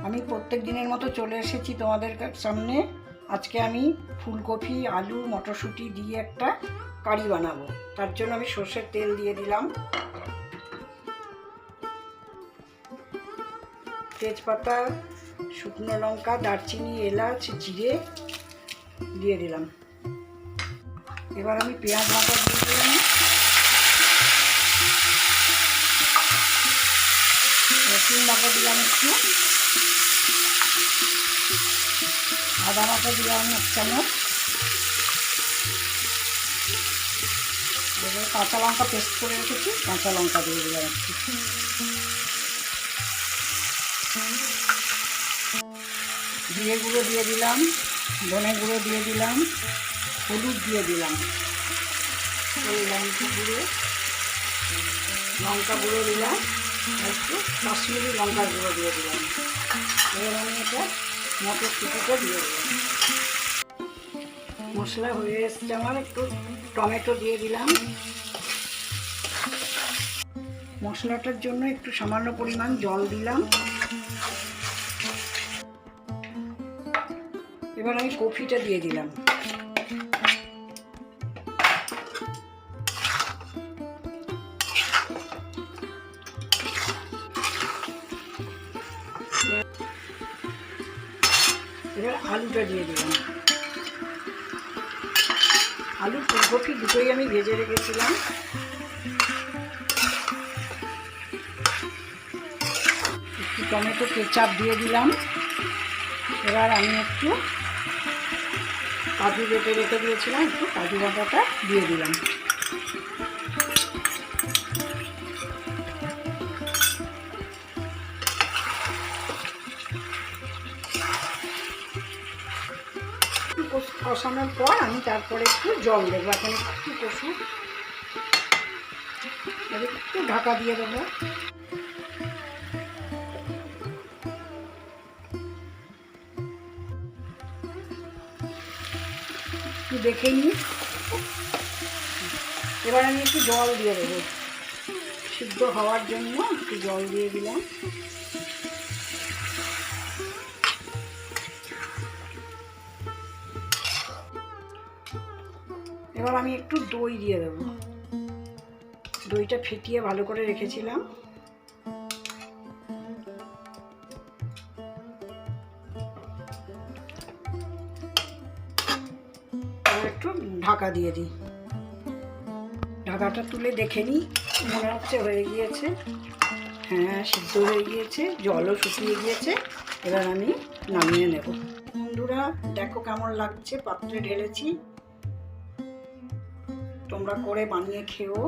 আমি প্রত্যেক দিনের মতো চলে এসেছি তোমাদের সামনে। আজকে আমি ফুলকপি, আলু, মটরশুঁটি দিয়ে একটা কারি বানাবো। তার জন্য আমি সর্ষের তেল দিয়ে দিলাম, তেজপাতা, শুকনো লঙ্কা, দারচিনি, এলাচ, জিরে দিয়ে দিলাম। এবার আমি পেঁয়াজ বাটা দিয়ে দিলাম, রসুন বাটা দিলাম একটু, আদা বাটা দিলাম 1 চামচ, এবার কাঁচা লঙ্কা পেস্ট করে রেখেছি, কাঁচা লঙ্কা দিয়ে দিলাম একটু, জিরে গুঁড়ো দিয়ে দিলাম, ধনে গুঁড়ো দিয়ে দিলাম, হলুদ দিয়ে দিলাম, লঙ্কা গুঁড়ো দিলাম, একটু কাশ্মীরি লঙ্কার গুঁড়ো দিয়ে দিলাম। এবার আমি এটা মটরশুঁটিটা দিয়ে দিলাম। মশলা হয়ে এসছে আমার, একটু টমেটো দিয়ে দিলাম। মশলাটার জন্য একটু সামান্য পরিমাণ জল দিলাম। এবার আমি কপিটা দিয়ে দিলাম। এবার আলুটা দিয়ে দিলাম। আলু ফুলকপি দুটোই আমি ভেজে রেখেছিলাম। একটু টমেটো কেচাপ দিয়ে দিলাম। এবার আমি একটু কাজু বেটে রেখে দিয়েছিলাম, একটু কাজু বাটাটা দিয়ে দিলাম। কষানোর পর আমি তারপরে একটু জল দেবো। এখন একটু কষুক, একটু ঢাকা দিয়ে দেবো। একটু দেখে নিই। এবার আমি একটু জল দিয়ে দেবো, সিদ্ধ হওয়ার জন্য একটু জল দিয়ে দিলাম। এবার আমি একটু দই দিয়ে দেবো। দইটা ফেটিয়ে ভালো করে রেখেছিলাম। একটু ঢাকা দিয়ে দিই। ঢাকাটা তুলে দেখে নিই, মনে হচ্ছে হয়ে গিয়েছে। হ্যাঁ, সিদ্ধ হয়ে গিয়েছে, জলও শুকিয়ে গিয়েছে। এবার আমি নামিয়ে নেব। বন্ধুরা দেখো কেমন লাগছে, পাত্রে ঢেলেছি। তোমরা করে বানিয়ে খেও।